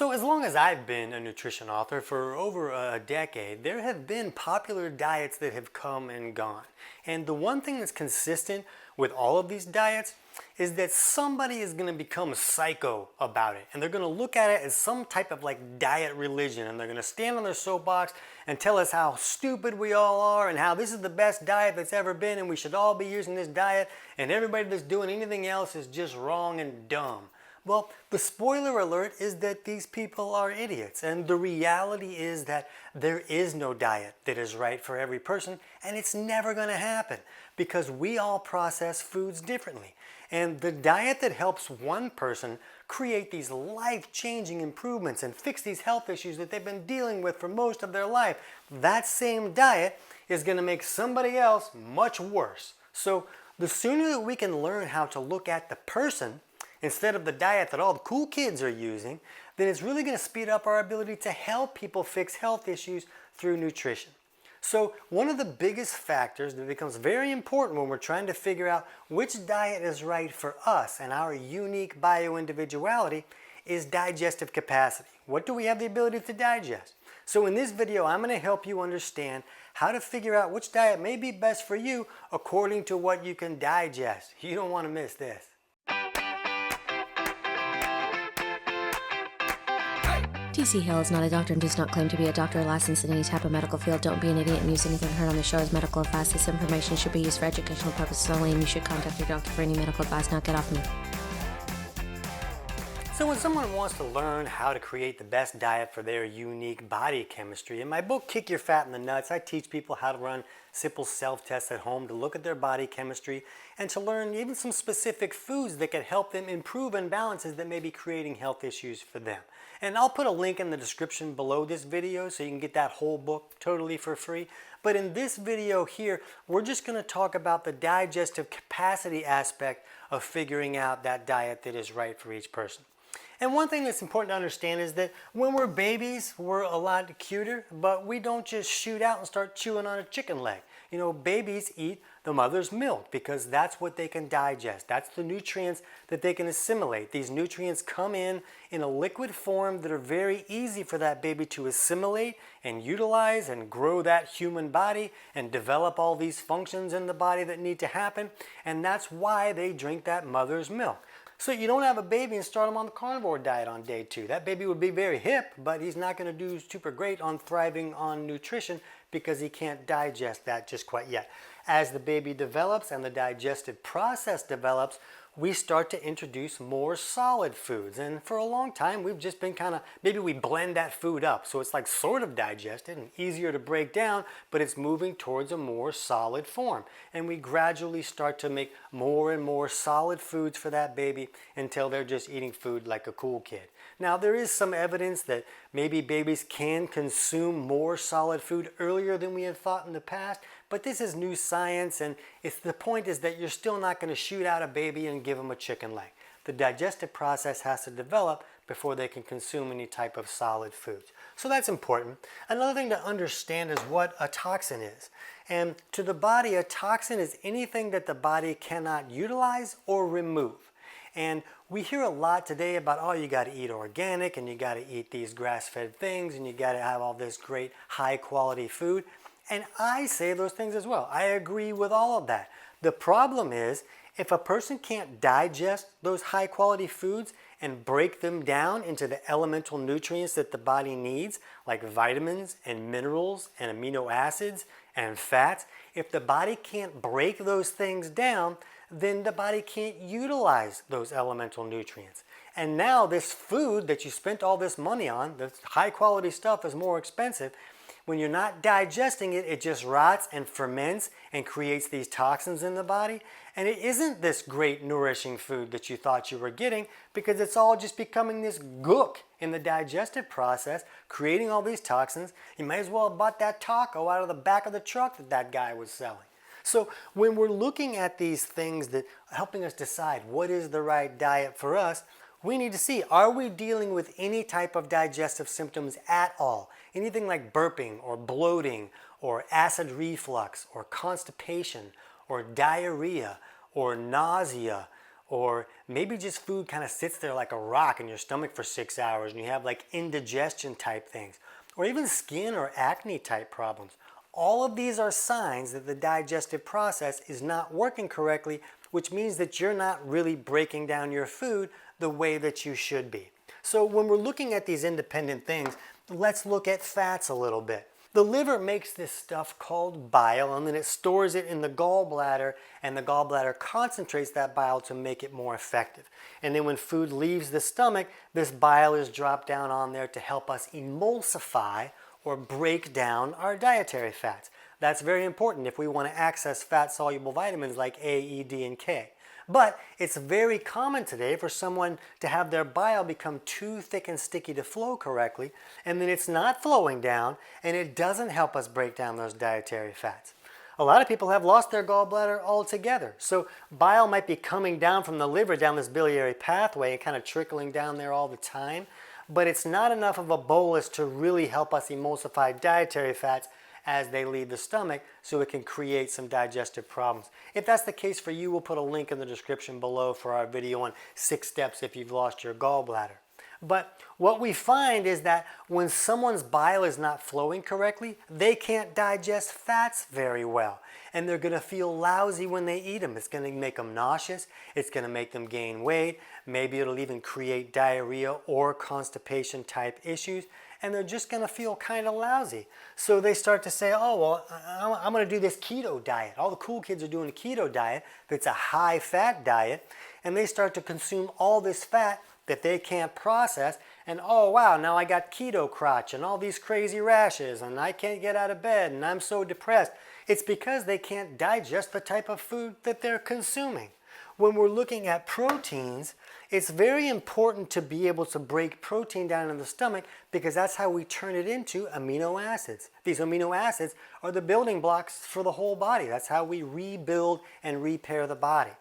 So as long as I've been a nutrition author for over a decade, there have been popular diets that have come and gone. And the one thing that's consistent with all of these diets is that somebody is going to become psycho about it. And they're going to look at it as some type of like diet religion. And they're going to stand on their soapbox and tell us how stupid we all are and how this is the best diet that's ever been and we should all be using this diet and everybody that's doing anything else is just wrong and dumb. Well, the spoiler alert is that these people are idiots, and the reality is that there is no diet that is right for every person, and it's never going to happen because we all process foods differently. And the diet that helps one person create these life-changing improvements and fix these health issues that they've been dealing with for most of their life, that same diet is going to make somebody else much worse. So the sooner that we can learn how to look at the person instead of the diet that all the cool kids are using, then it's really going to speed up our ability to help people fix health issues through nutrition. So one of the biggest factors that becomes very important when we're trying to figure out which diet is right for us and our unique bio-individuality is digestive capacity. What do we have the ability to digest? So in this video, I'm going to help you understand how to figure out which diet may be best for you according to what you can digest. You don't want to miss this. TC Hale is not a doctor and does not claim to be a doctor or licensed in any type of medical field. Don't be an idiot and use anything heard on the show as medical advice. This information should be used for educational purposes only, and you should contact your doctor for any medical advice. Now get off me. So when someone wants to learn how to create the best diet for their unique body chemistry, in my book, Kick Your Fat in the Nuts, I teach people how to run simple self-tests at home to look at their body chemistry and to learn even some specific foods that can help them improve imbalances that may be creating health issues for them. And I'll put a link in the description below this video so you can get that whole book totally for free. But in this video here, we're just going to talk about the digestive capacity aspect of figuring out that diet that is right for each person. And one thing that's important to understand is that when we're babies, we're a lot cuter, but we don't just shoot out and start chewing on a chicken leg. You know, babies eat the mother's milk because that's what they can digest. That's the nutrients that they can assimilate. These nutrients come in a liquid form that are very easy for that baby to assimilate and utilize and grow that human body and develop all these functions in the body that need to happen. And that's why they drink that mother's milk. So you don't have a baby and start him on the carnivore diet on day 2. That baby would be very hip, but he's not going to do super great on thriving on nutrition because he can't digest that just quite yet. As the baby develops and the digestive process develops, we start to introduce more solid foods. And for a long time, we've just been maybe we blend that food up. So it's like sort of digested and easier to break down, but it's moving towards a more solid form. And we gradually start to make more and more solid foods for that baby until they're just eating food like a cool kid. Now, there is some evidence that maybe babies can consume more solid food earlier than we had thought in the past, but this is new science, and the point is that you're still not going to shoot out a baby and give them a chicken leg. The digestive process has to develop before they can consume any type of solid foods. So that's important. Another thing to understand is what a toxin is. And to the body, a toxin is anything that the body cannot utilize or remove. And we hear a lot today about, oh, you got to eat organic and you got to eat these grass-fed things and you got to have all this great high-quality food. And I say those things as well. I agree with all of that. The problem is, if a person can't digest those high-quality foods and break them down into the elemental nutrients that the body needs, like vitamins and minerals and amino acids and fats, if the body can't break those things down, then the body can't utilize those elemental nutrients. And now this food that you spent all this money on, the high-quality stuff is more expensive. When you're not digesting it, it just rots and ferments and creates these toxins in the body. And it isn't this great nourishing food that you thought you were getting because it's all just becoming this gook in the digestive process, creating all these toxins. You might as well have bought that taco out of the back of the truck that guy was selling. So when we're looking at these things that are helping us decide what is the right diet for us, we need to see, are we dealing with any type of digestive symptoms at all? Anything like burping or bloating or acid reflux or constipation or diarrhea or nausea or maybe just food kind of sits there like a rock in your stomach for 6 hours and you have like indigestion type things, or even skin or acne type problems. All of these are signs that the digestive process is not working correctly, which means that you're not really breaking down your food the way that you should be. So when we're looking at these independent things, let's look at fats a little bit. The liver makes this stuff called bile, and then it stores it in the gallbladder, and the gallbladder concentrates that bile to make it more effective. And then when food leaves the stomach, this bile is dropped down on there to help us emulsify or break down our dietary fats. That's very important if we want to access fat-soluble vitamins like A, E, D, and K. But it's very common today for someone to have their bile become too thick and sticky to flow correctly, and then it's not flowing down, and it doesn't help us break down those dietary fats. A lot of people have lost their gallbladder altogether. So bile might be coming down from the liver down this biliary pathway and kind of trickling down there all the time, but it's not enough of a bolus to really help us emulsify dietary fats as they leave the stomach, so it can create some digestive problems. If that's the case for you, we'll put a link in the description below for our video on 6 steps if you've lost your gallbladder. But what we find is that when someone's bile is not flowing correctly, they can't digest fats very well. And they're going to feel lousy when they eat them. It's going to make them nauseous. It's going to make them gain weight. Maybe it'll even create diarrhea or constipation type issues. And they're just going to feel kind of lousy. So they start to say, oh, well, I'm going to do this keto diet. All the cool kids are doing a keto diet. It's a high fat diet. And they start to consume all this fat that they can't process, and oh wow, now I got keto crotch and all these crazy rashes and I can't get out of bed and I'm so depressed. It's because they can't digest the type of food that they're consuming. When we're looking at proteins, it's very important to be able to break protein down in the stomach because that's how we turn it into amino acids. These amino acids are the building blocks for the whole body. That's how we rebuild and repair the body.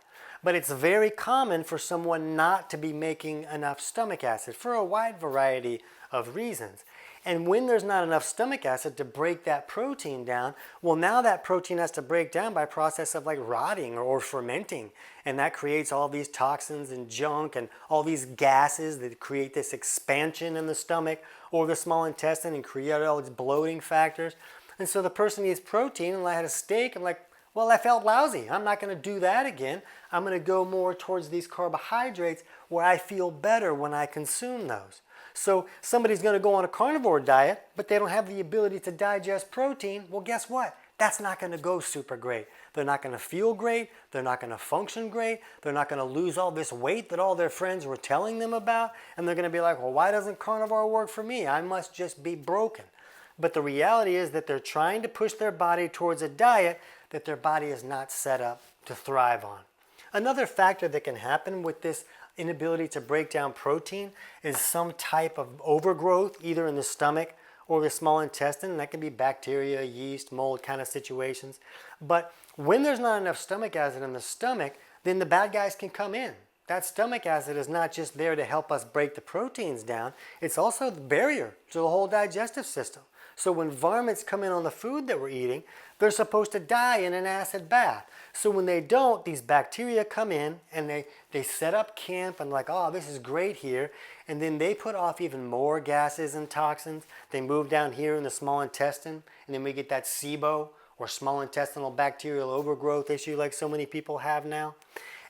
But it's very common for someone not to be making enough stomach acid for a wide variety of reasons. And when there's not enough stomach acid to break that protein down, well, now that protein has to break down by process of like rotting or fermenting. And that creates all these toxins and junk and all these gases that create this expansion in the stomach or the small intestine and create all these bloating factors. And so the person eats protein, and I had a steak, I'm like, well, I felt lousy. I'm not going to do that again. I'm going to go more towards these carbohydrates where I feel better when I consume those. So somebody's going to go on a carnivore diet, but they don't have the ability to digest protein. Well, guess what? That's not going to go super great. They're not going to feel great. They're not going to function great. They're not going to lose all this weight that all their friends were telling them about. And they're going to be like, well, why doesn't carnivore work for me? I must just be broken. But the reality is that they're trying to push their body towards a diet that their body is not set up to thrive on. Another factor that can happen with this inability to break down protein is some type of overgrowth, either in the stomach or the small intestine. That can be bacteria, yeast, mold kind of situations. But when there's not enough stomach acid in the stomach, then the bad guys can come in. That stomach acid is not just there to help us break the proteins down, it's also the barrier to the whole digestive system. So when varmints come in on the food that we're eating, they're supposed to die in an acid bath. So when they don't, these bacteria come in and they set up camp and like, oh, this is great here. And then they put off even more gases and toxins. They move down here in the small intestine, and then we get that SIBO, or small intestinal bacterial overgrowth issue like so many people have now.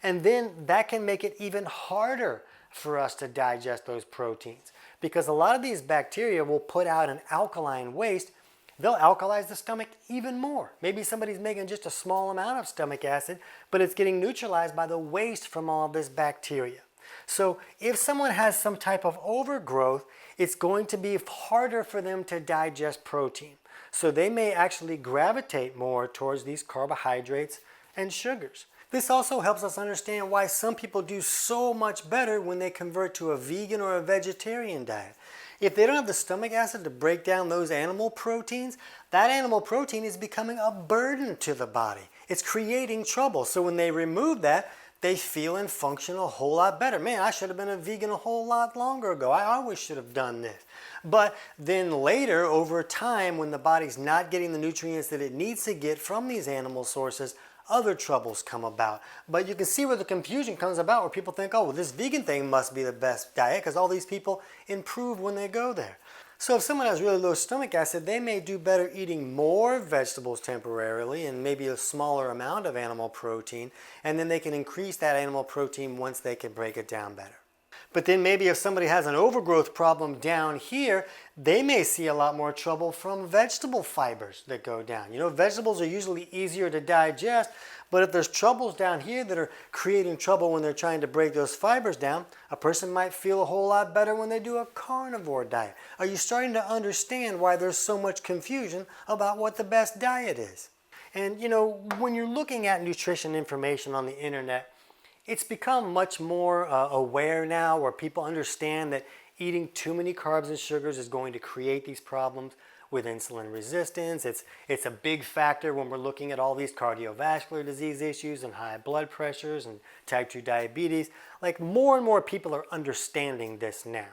And then that can make it even harder for us to digest those proteins, because a lot of these bacteria will put out an alkaline waste. They'll alkalize the stomach even more. Maybe somebody's making just a small amount of stomach acid, but it's getting neutralized by the waste from all this bacteria. So if someone has some type of overgrowth, it's going to be harder for them to digest protein. So they may actually gravitate more towards these carbohydrates and sugars. This also helps us understand why some people do so much better when they convert to a vegan or a vegetarian diet. If they don't have the stomach acid to break down those animal proteins, that animal protein is becoming a burden to the body. It's creating trouble. So when they remove that, they feel and function a whole lot better. Man, I should have been a vegan a whole lot longer ago. I always should have done this. But then later, over time, when the body's not getting the nutrients that it needs to get from these animal sources, other troubles come about. But you can see where the confusion comes about, where people think, oh, well, this vegan thing must be the best diet because all these people improve when they go there. So if someone has really low stomach acid, they may do better eating more vegetables temporarily and maybe a smaller amount of animal protein, and then they can increase that animal protein once they can break it down better. But then maybe if somebody has an overgrowth problem down here, they may see a lot more trouble from vegetable fibers that go down. You know, vegetables are usually easier to digest, but if there's troubles down here that are creating trouble when they're trying to break those fibers down, a person might feel a whole lot better when they do a carnivore diet. Are you starting to understand why there's so much confusion about what the best diet is? And you know, when you're looking at nutrition information on the internet, it's become much more aware now, where people understand that eating too many carbs and sugars is going to create these problems with insulin resistance. It's a big factor when we're looking at all these cardiovascular disease issues and high blood pressures and type 2 diabetes. Like, more and more people are understanding this now.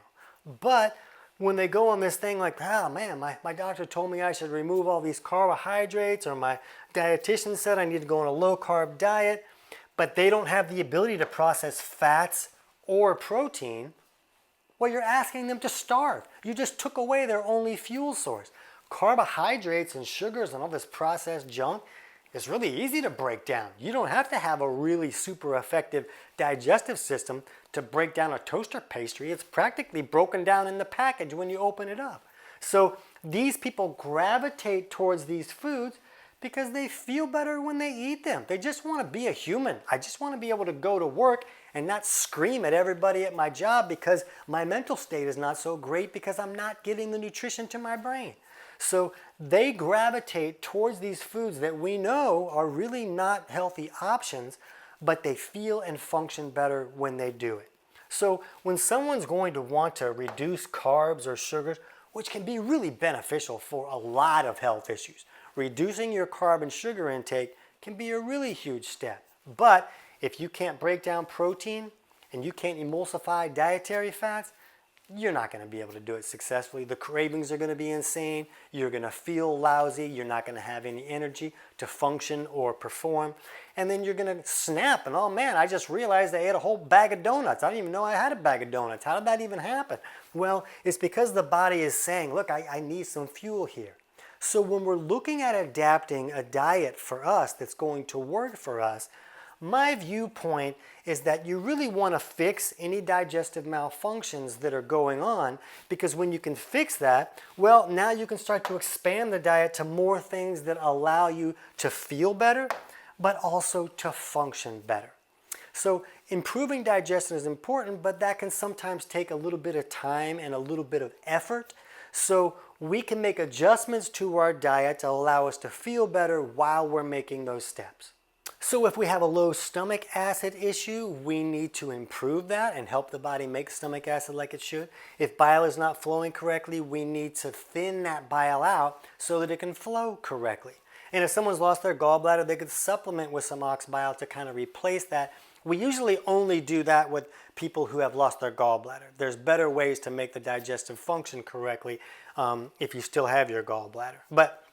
But when they go on this thing like, oh man, my doctor told me I should remove all these carbohydrates, or my dietitian said I need to go on a low carb diet, but they don't have the ability to process fats or protein, well, you're asking them to starve. You just took away their only fuel source. Carbohydrates and sugars and all this processed junk is really easy to break down. You don't have to have a really super effective digestive system to break down a toaster pastry. It's practically broken down in the package when you open it up. So these people gravitate towards these foods because they feel better when they eat them. They just want to be a human. I just want to be able to go to work and not scream at everybody at my job because my mental state is not so great because I'm not getting the nutrition to my brain. So they gravitate towards these foods that we know are really not healthy options, but they feel and function better when they do it. So when someone's going to want to reduce carbs or sugars, which can be really beneficial for a lot of health issues, reducing your carb and sugar intake can be a really huge step. But if you can't break down protein and you can't emulsify dietary fats, you're not going to be able to do it successfully. The cravings are going to be insane. You're going to feel lousy. You're not going to have any energy to function or perform. And then you're going to snap and, oh man, I just realized I ate a whole bag of donuts. I didn't even know I had a bag of donuts. How did that even happen? Well, it's because the body is saying, look, I need some fuel here. So when we're looking at adapting a diet for us that's going to work for us, my viewpoint is that you really want to fix any digestive malfunctions that are going on, because when you can fix that, well, now you can start to expand the diet to more things that allow you to feel better, but also to function better. So improving digestion is important, but that can sometimes take a little bit of time and a little bit of effort. So we can make adjustments to our diet to allow us to feel better while we're making those steps. So if we have a low stomach acid issue, we need to improve that and help the body make stomach acid like it should. If bile is not flowing correctly, we need to thin that bile out so that it can flow correctly. And if someone's lost their gallbladder, they could supplement with some ox bile to kind of replace that. We usually only do that with people who have lost their gallbladder. There's better ways to make the digestive function correctly if you still have your gallbladder. But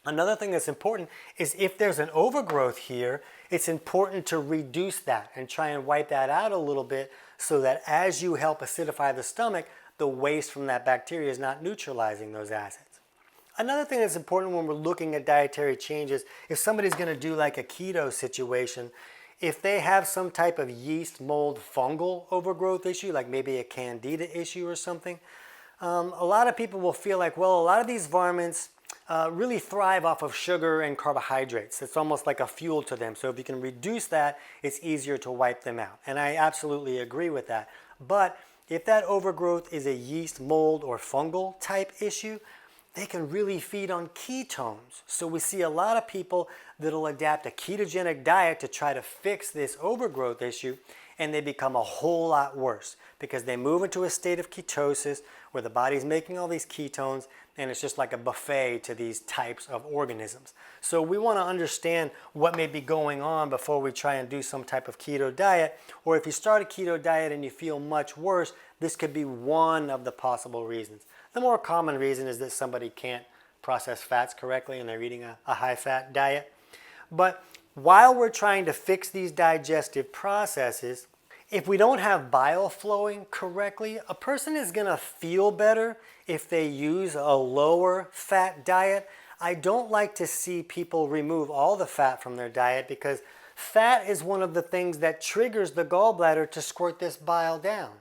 another thing that's important is if there's an overgrowth here, it's important to reduce that and try and wipe that out a little bit so that as you help acidify the stomach, the waste from that bacteria is not neutralizing those acids. Another thing that's important when we're looking at dietary changes, if somebody's going to do like a keto situation, if they have some type of yeast, mold, fungal overgrowth issue, like maybe a candida issue or something, a lot of people will feel like, well, a lot of these varmints really thrive off of sugar and carbohydrates. It's almost like a fuel to them. So if you can reduce that, it's easier to wipe them out. And I absolutely agree with that. But if that overgrowth is a yeast, mold, or fungal type issue, they can really feed on ketones. So we see a lot of people that'll adapt a ketogenic diet to try to fix this overgrowth issue, and they become a whole lot worse because they move into a state of ketosis where the body's making all these ketones, and it's just like a buffet to these types of organisms. So we want to understand what may be going on before we try and do some type of keto diet. Or if you start a keto diet and you feel much worse, this could be one of the possible reasons. The more common reason is that somebody can't process fats correctly and they're eating a high-fat diet. But while we're trying to fix these digestive processes, if we don't have bile flowing correctly, a person is going to feel better if they use a lower fat diet. I don't like to see people remove all the fat from their diet because fat is one of the things that triggers the gallbladder to squirt this bile down.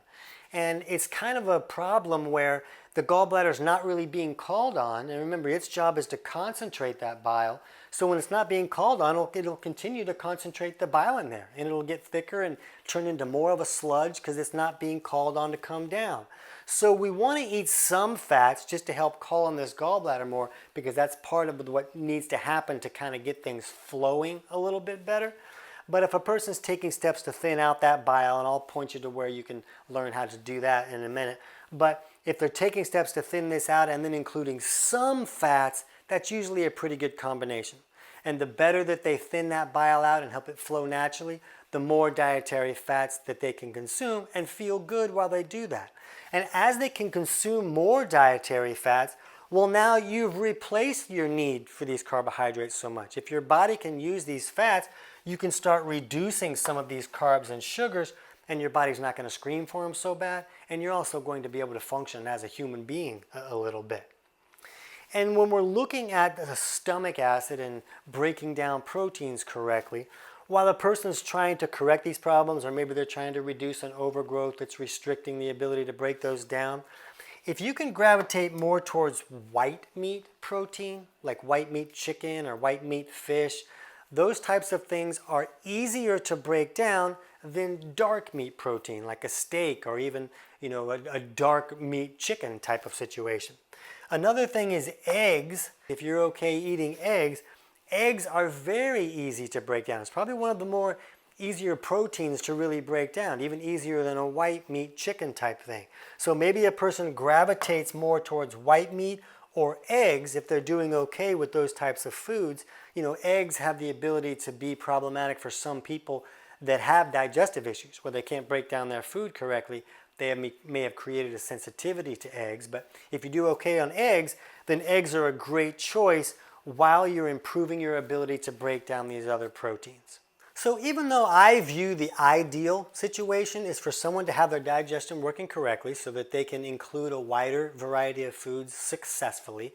And it's kind of a problem where the gallbladder is not really being called on. And remember, its job is to concentrate that bile. So when it's not being called on, it'll continue to concentrate the bile in there. And it'll get thicker and turn into more of a sludge because it's not being called on to come down. So we want to eat some fats just to help call on this gallbladder more, because that's part of what needs to happen to kind of get things flowing a little bit better. But if a person's taking steps to thin out that bile, and I'll point you to where you can learn how to do that in a minute, but if they're taking steps to thin this out and then including some fats, that's usually a pretty good combination. And the better that they thin that bile out and help it flow naturally, the more dietary fats that they can consume and feel good while they do that. And as they can consume more dietary fats, well, now you've replaced your need for these carbohydrates so much. If your body can use these fats, you can start reducing some of these carbs and sugars, and your body's not going to scream for them so bad, and you're also going to be able to function as a human being a little bit. And when we're looking at the stomach acid and breaking down proteins correctly, while a person's trying to correct these problems, or maybe they're trying to reduce an overgrowth that's restricting the ability to break those down, if you can gravitate more towards white meat protein, like white meat chicken or white meat fish, those types of things are easier to break down than dark meat protein, like a steak or even, a dark meat chicken type of situation. Another thing is eggs. If you're okay eating eggs, eggs are very easy to break down. It's probably one of the more easier proteins to really break down, even easier than a white meat chicken type thing. So maybe a person gravitates more towards white meat or eggs if they're doing okay with those types of foods. Eggs have the ability to be problematic for some people that have digestive issues where they can't break down their food correctly. They may have created a sensitivity to eggs, but if you do okay on eggs, then eggs are a great choice while you're improving your ability to break down these other proteins. So even though I view the ideal situation is for someone to have their digestion working correctly so that they can include a wider variety of foods successfully,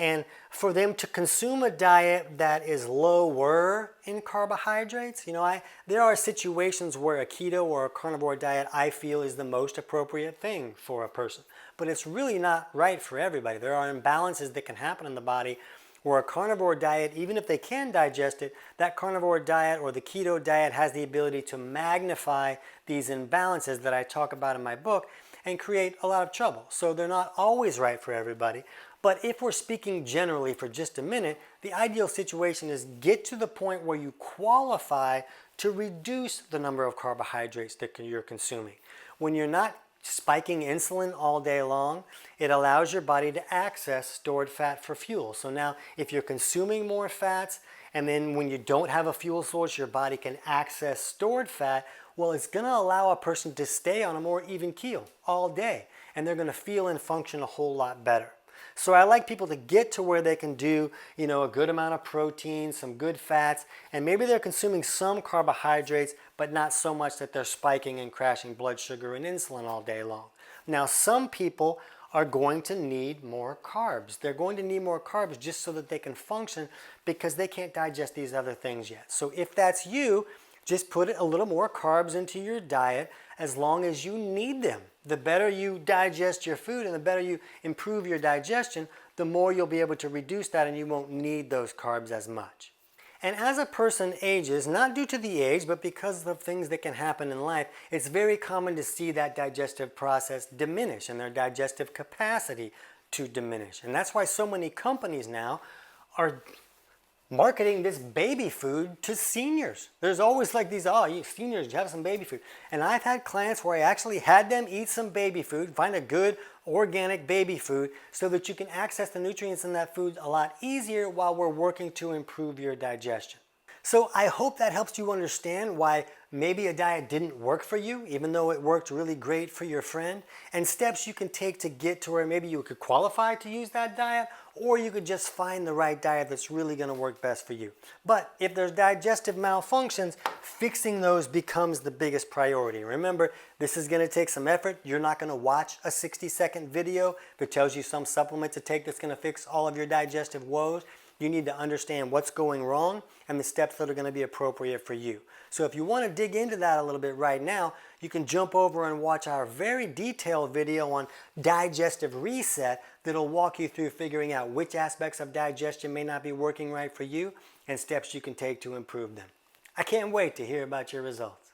and for them to consume a diet that is lower in carbohydrates, there are situations where a keto or a carnivore diet I feel is the most appropriate thing for a person. But it's really not right for everybody. There are imbalances that can happen in the body where a carnivore diet, even if they can digest it, that carnivore diet or the keto diet has the ability to magnify these imbalances that I talk about in my book and create a lot of trouble. So they're not always right for everybody. But if we're speaking generally for just a minute, the ideal situation is get to the point where you qualify to reduce the number of carbohydrates that you're consuming. When you're not spiking insulin all day long, it allows your body to access stored fat for fuel. So now if you're consuming more fats, and then when you don't have a fuel source, your body can access stored fat, well, it's going to allow a person to stay on a more even keel all day, and they're going to feel and function a whole lot better. So I like people to get to where they can do, a good amount of protein, some good fats, and maybe they're consuming some carbohydrates, but not so much that they're spiking and crashing blood sugar and insulin all day long. Now, some people are going to need more carbs. They're going to need more carbs just so that they can function because they can't digest these other things yet. So if that's you, just put a little more carbs into your diet as long as you need them. The better you digest your food and the better you improve your digestion, the more you'll be able to reduce that and you won't need those carbs as much. And as a person ages, not due to the age, but because of things that can happen in life, it's very common to see that digestive process diminish and their digestive capacity to diminish. And that's why so many companies now are marketing this baby food to seniors. There's always like these, you seniors, you have some baby food. And I've had clients where I actually had them eat some baby food, find a good organic baby food so that you can access the nutrients in that food a lot easier while we're working to improve your digestion. So I hope that helps you understand why maybe a diet didn't work for you, even though it worked really great for your friend, and steps you can take to get to where maybe you could qualify to use that diet, or you could just find the right diet that's really going to work best for you. But if there's digestive malfunctions, fixing those becomes the biggest priority. Remember, this is going to take some effort. You're not going to watch a 60-second video that tells you some supplement to take that's going to fix all of your digestive woes. You need to understand what's going wrong and the steps that are going to be appropriate for you. So if you want to dig into that a little bit right now, you can jump over and watch our very detailed video on digestive reset that'll walk you through figuring out which aspects of digestion may not be working right for you and steps you can take to improve them. I can't wait to hear about your results.